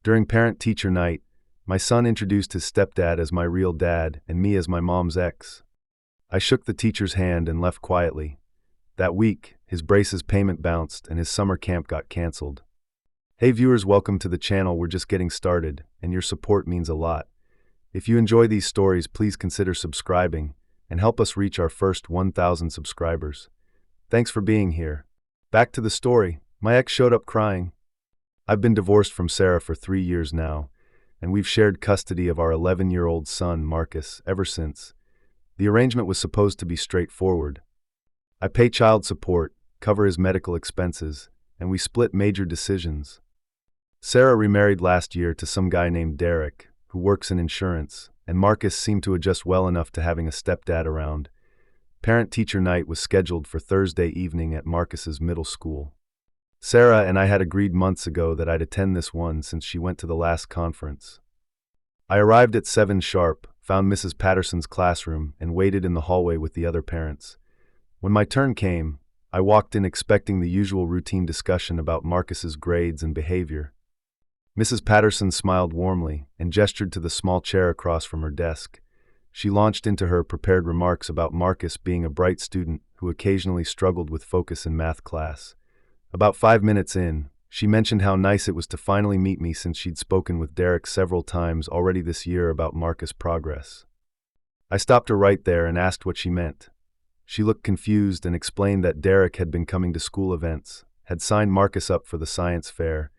During parent-teacher night, my son introduced his stepdad as my real dad and me as my mom's ex. I shook the teacher's hand and left quietly. That week, his braces payment bounced and his summer camp got canceled. Hey viewers, welcome to the channel. We're just getting started, and your support means a lot. If you enjoy these stories, please consider subscribing and help us reach our first 1,000 subscribers. Thanks for being here. Back to the story. My ex showed up crying. I've been divorced from Sarah for 3 years now, and we've shared custody of our 11-year-old son, Marcus, ever since. The arrangement was supposed to be straightforward. I pay child support, cover his medical expenses, and we split major decisions. Sarah remarried last year to some guy named Derek, who works in insurance, and Marcus seemed to adjust well enough to having a stepdad around. Parent-teacher night was scheduled for Thursday evening at Marcus's middle school. Sarah and I had agreed months ago that I'd attend this one since she went to the last conference. I arrived at 7 sharp, found Mrs. Patterson's classroom, and waited in the hallway with the other parents. When my turn came, I walked in expecting the usual routine discussion about Marcus's grades and behavior. Mrs. Patterson smiled warmly and gestured to the small chair across from her desk. She launched into her prepared remarks about Marcus being a bright student who occasionally struggled with focus in math class. About 5 minutes in, she mentioned how nice it was to finally meet me since she'd spoken with Derek several times already this year about Marcus' progress. I stopped her right there and asked what she meant. She looked confused and explained that Derek had been coming to school events, had signed Marcus up for the science fair,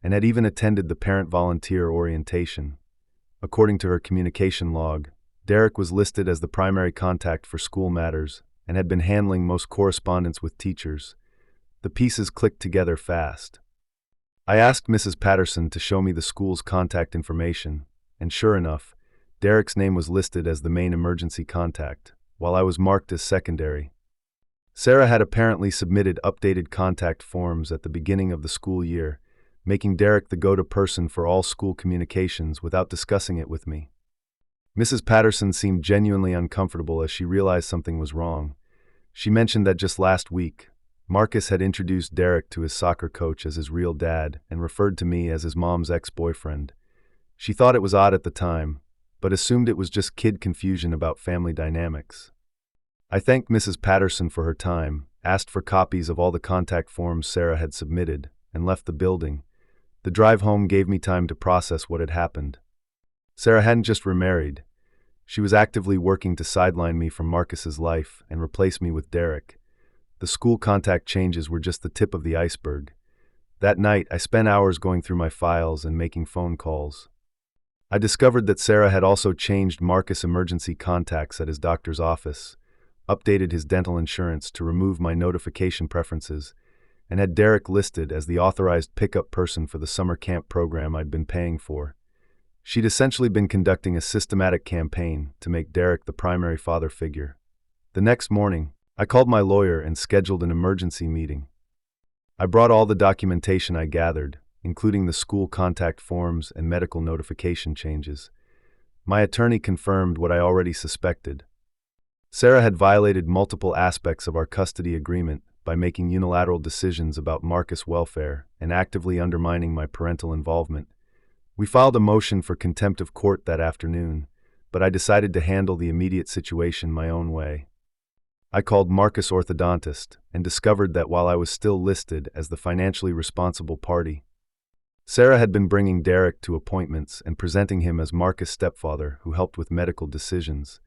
and had even attended the parent volunteer orientation. According to her communication log, Derek was listed as the primary contact for school matters and had been handling most correspondence with teachers. The pieces clicked together fast. I asked Mrs. Patterson to show me the school's contact information, and sure enough, Derek's name was listed as the main emergency contact, while I was marked as secondary. Sarah had apparently submitted updated contact forms at the beginning of the school year, making Derek the go-to person for all school communications without discussing it with me. Mrs. Patterson seemed genuinely uncomfortable as she realized something was wrong. She mentioned that just last week, Marcus had introduced Derek to his soccer coach as his real dad and referred to me as his mom's ex-boyfriend. She thought it was odd at the time, but assumed it was just kid confusion about family dynamics. I thanked Mrs. Patterson for her time, asked for copies of all the contact forms Sarah had submitted, and left the building. The drive home gave me time to process what had happened. Sarah hadn't just remarried. She was actively working to sideline me from Marcus's life and replace me with Derek. The school contact changes were just the tip of the iceberg. That night, I spent hours going through my files and making phone calls. I discovered that Sarah had also changed Marcus' emergency contacts at his doctor's office, updated his dental insurance to remove my notification preferences, and had Derek listed as the authorized pickup person for the summer camp program I'd been paying for. She'd essentially been conducting a systematic campaign to make Derek the primary father figure. The next morning, I called my lawyer and scheduled an emergency meeting. I brought all the documentation I gathered, including the school contact forms and medical notification changes. My attorney confirmed what I already suspected. Sarah had violated multiple aspects of our custody agreement by making unilateral decisions about Marcus' welfare and actively undermining my parental involvement. We filed a motion for contempt of court that afternoon, but I decided to handle the immediate situation my own way. I called Marcus' orthodontist and discovered that while I was still listed as the financially responsible party, Sarah had been bringing Derek to appointments and presenting him as Marcus' stepfather who helped with medical decisions.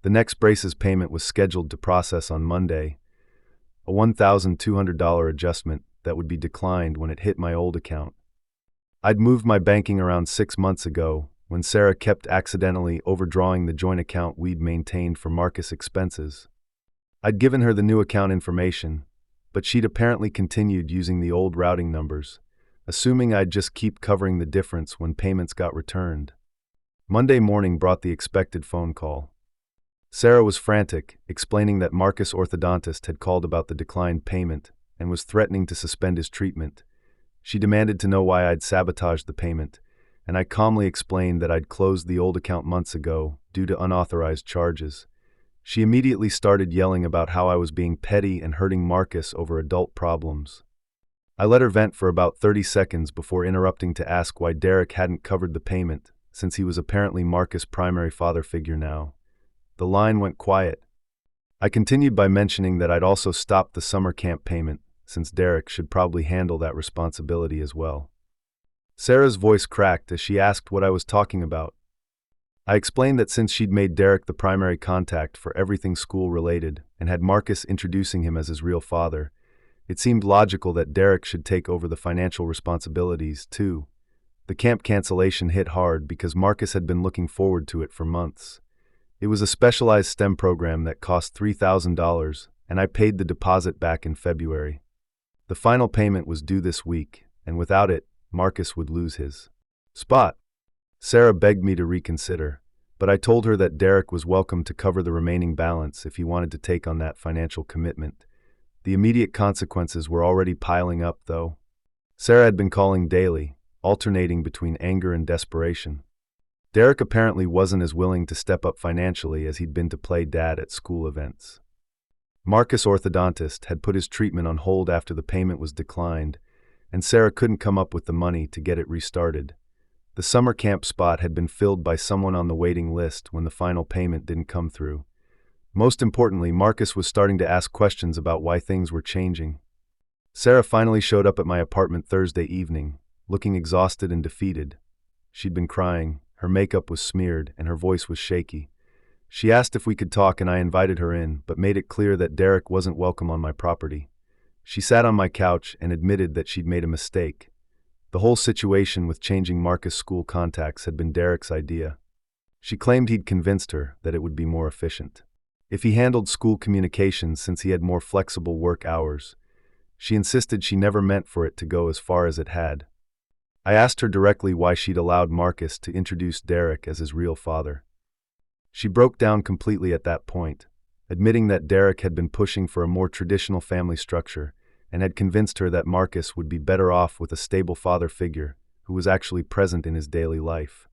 The next braces payment was scheduled to process on Monday, a $1,200 adjustment that would be declined when it hit my old account. I'd moved my banking around 6 months ago when Sarah kept accidentally overdrawing the joint account we'd maintained for Marcus' expenses. I'd given her the new account information, but she'd apparently continued using the old routing numbers, assuming I'd just keep covering the difference when payments got returned. Monday morning brought the expected phone call. Sarah was frantic, explaining that Marcus' orthodontist had called about the declined payment and was threatening to suspend his treatment. She demanded to know why I'd sabotaged the payment, and I calmly explained that I'd closed the old account months ago due to unauthorized charges. She immediately started yelling about how I was being petty and hurting Marcus over adult problems. I let her vent for about 30 seconds before interrupting to ask why Derek hadn't covered the payment, since he was apparently Marcus' primary father figure now. The line went quiet. I continued by mentioning that I'd also stopped the summer camp payment, since Derek should probably handle that responsibility as well. Sarah's voice cracked as she asked what I was talking about. I explained that since she'd made Derek the primary contact for everything school-related and had Marcus introducing him as his real father, it seemed logical that Derek should take over the financial responsibilities, too. The camp cancellation hit hard because Marcus had been looking forward to it for months. It was a specialized STEM program that cost $3,000, and I paid the deposit back in February. The final payment was due this week, and without it, Marcus would lose his spot. Sarah begged me to reconsider, but I told her that Derek was welcome to cover the remaining balance if he wanted to take on that financial commitment. The immediate consequences were already piling up, though. Sarah had been calling daily, alternating between anger and desperation. Derek apparently wasn't as willing to step up financially as he'd been to play dad at school events. Marcus' orthodontist had put his treatment on hold after the payment was declined, and Sarah couldn't come up with the money to get it restarted. The summer camp spot had been filled by someone on the waiting list when the final payment didn't come through. Most importantly, Marcus was starting to ask questions about why things were changing. Sarah finally showed up at my apartment Thursday evening, looking exhausted and defeated. She'd been crying, her makeup was smeared, and her voice was shaky. She asked if we could talk and I invited her in, but made it clear that Derek wasn't welcome on my property. She sat on my couch and admitted that she'd made a mistake. The whole situation with changing Marcus' school contacts had been Derek's idea. She claimed he'd convinced her that it would be more efficient if he handled school communications since he had more flexible work hours. She insisted she never meant for it to go as far as it had. I asked her directly why she'd allowed Marcus to introduce Derek as his real father. She broke down completely at that point, admitting that Derek had been pushing for a more traditional family structure and had convinced her that Marcus would be better off with a stable father figure who was actually present in his daily life.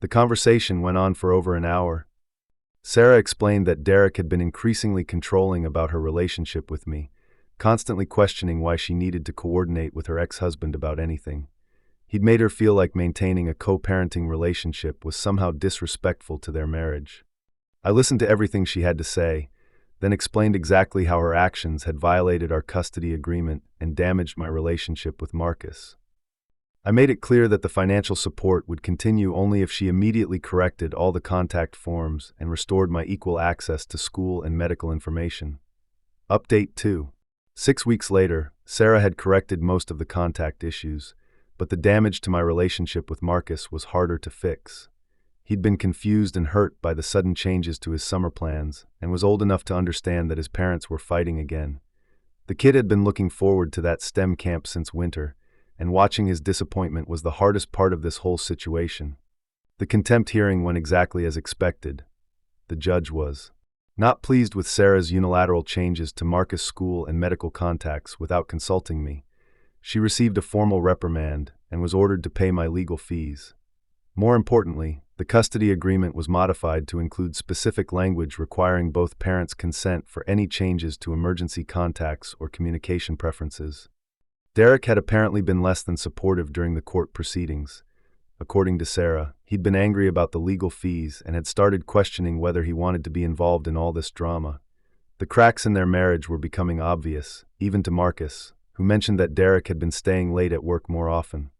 The conversation went on for over an hour. Sarah explained that Derek had been increasingly controlling about her relationship with me, constantly questioning why she needed to coordinate with her ex-husband about anything. He'd made her feel like maintaining a co-parenting relationship was somehow disrespectful to their marriage. I listened to everything she had to say, then explained exactly how her actions had violated our custody agreement and damaged my relationship with Marcus. I made it clear that the financial support would continue only if she immediately corrected all the contact forms and restored my equal access to school and medical information. Update 2. 6 weeks later, Sarah had corrected most of the contact issues, but the damage to my relationship with Marcus was harder to fix. He'd been confused and hurt by the sudden changes to his summer plans and was old enough to understand that his parents were fighting again. The kid had been looking forward to that STEM camp since winter, and watching his disappointment was the hardest part of this whole situation. The contempt hearing went exactly as expected. The judge was not pleased with Sarah's unilateral changes to Marcus' school and medical contacts without consulting me. She received a formal reprimand and was ordered to pay my legal fees. More importantly, the custody agreement was modified to include specific language requiring both parents' consent for any changes to emergency contacts or communication preferences. Derek had apparently been less than supportive during the court proceedings. According to Sarah, he'd been angry about the legal fees and had started questioning whether he wanted to be involved in all this drama. The cracks in their marriage were becoming obvious, even to Marcus, who mentioned that Derek had been staying late at work more often.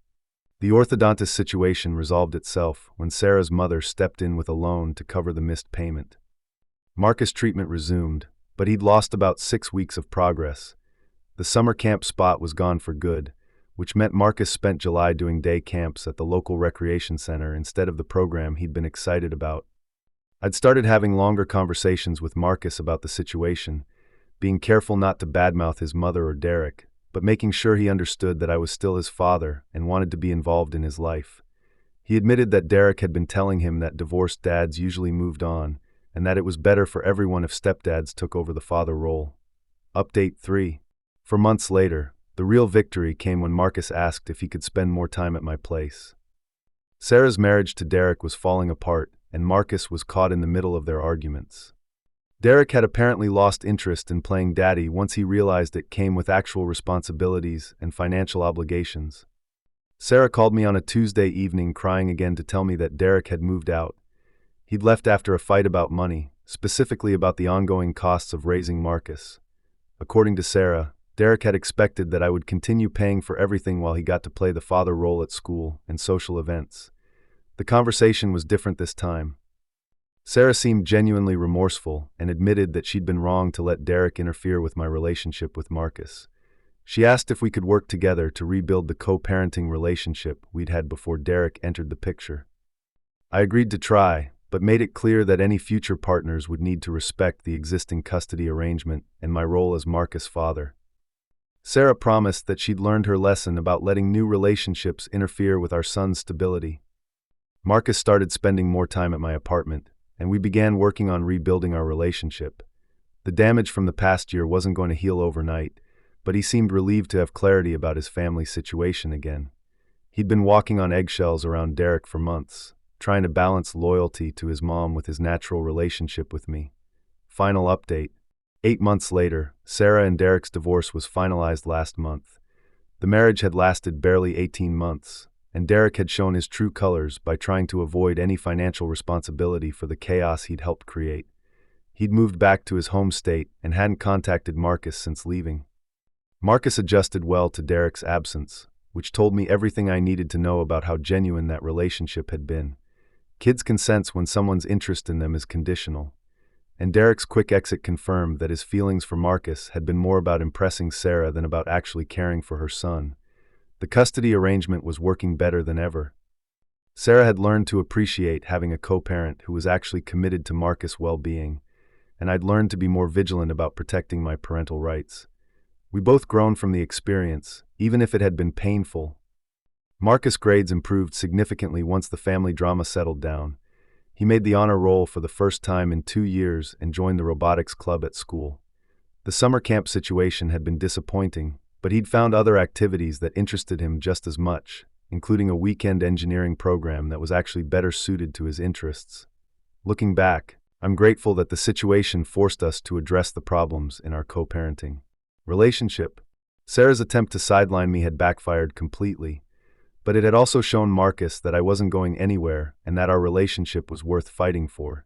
The orthodontist situation resolved itself when Sarah's mother stepped in with a loan to cover the missed payment. Marcus' treatment resumed, but he'd lost about 6 weeks of progress. The summer camp spot was gone for good, which meant Marcus spent July doing day camps at the local recreation center instead of the program he'd been excited about. I'd started having longer conversations with Marcus about the situation, being careful not to badmouth his mother or Derek, but making sure he understood that I was still his father and wanted to be involved in his life. He admitted that Derek had been telling him that divorced dads usually moved on, and that it was better for everyone if stepdads took over the father role. Update 3. For months later, the real victory came when Marcus asked if he could spend more time at my place. Sarah's marriage to Derek was falling apart, and Marcus was caught in the middle of their arguments. Derek had apparently lost interest in playing daddy once he realized it came with actual responsibilities and financial obligations. Sarah called me on a Tuesday evening crying again to tell me that Derek had moved out. He'd left after a fight about money, specifically about the ongoing costs of raising Marcus. According to Sarah, Derek had expected that I would continue paying for everything while he got to play the father role at school and social events. The conversation was different this time. Sarah seemed genuinely remorseful and admitted that she'd been wrong to let Derek interfere with my relationship with Marcus. She asked if we could work together to rebuild the co-parenting relationship we'd had before Derek entered the picture. I agreed to try, but made it clear that any future partners would need to respect the existing custody arrangement and my role as Marcus' father. Sarah promised that she'd learned her lesson about letting new relationships interfere with our son's stability. Marcus started spending more time at my apartment, and we began working on rebuilding our relationship. The damage from the past year wasn't going to heal overnight, but he seemed relieved to have clarity about his family situation again. He'd been walking on eggshells around Derek for months, trying to balance loyalty to his mom with his natural relationship with me. Final update. 8 months later, Sarah and Derek's divorce was finalized last month. The marriage had lasted barely 18 months, and Derek had shown his true colors by trying to avoid any financial responsibility for the chaos he'd helped create. He'd moved back to his home state and hadn't contacted Marcus since leaving. Marcus adjusted well to Derek's absence, which told me everything I needed to know about how genuine that relationship had been. Kids can sense when someone's interest in them is conditional, and Derek's quick exit confirmed that his feelings for Marcus had been more about impressing Sarah than about actually caring for her son. The custody arrangement was working better than ever. Sarah had learned to appreciate having a co-parent who was actually committed to Marcus' well-being, and I'd learned to be more vigilant about protecting my parental rights. We both grown from the experience, even if it had been painful. Marcus' grades improved significantly once the family drama settled down. He made the honor roll for the first time in 2 years and joined the robotics club at school. The summer camp situation had been disappointing, but he'd found other activities that interested him just as much, including a weekend engineering program that was actually better suited to his interests. Looking back, I'm grateful that the situation forced us to address the problems in our co-parenting relationship. Sarah's attempt to sideline me had backfired completely, but it had also shown Marcus that I wasn't going anywhere and that our relationship was worth fighting for.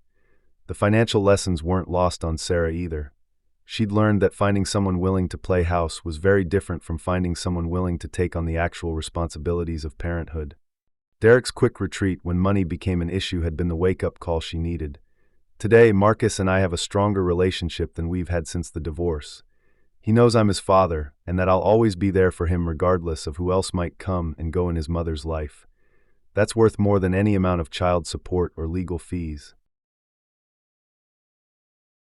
The financial lessons weren't lost on Sarah either. She'd learned that finding someone willing to play house was very different from finding someone willing to take on the actual responsibilities of parenthood. Derek's quick retreat when money became an issue had been the wake-up call she needed. Today, Marcus and I have a stronger relationship than we've had since the divorce. He knows I'm his father, and that I'll always be there for him regardless of who else might come and go in his mother's life. That's worth more than any amount of child support or legal fees.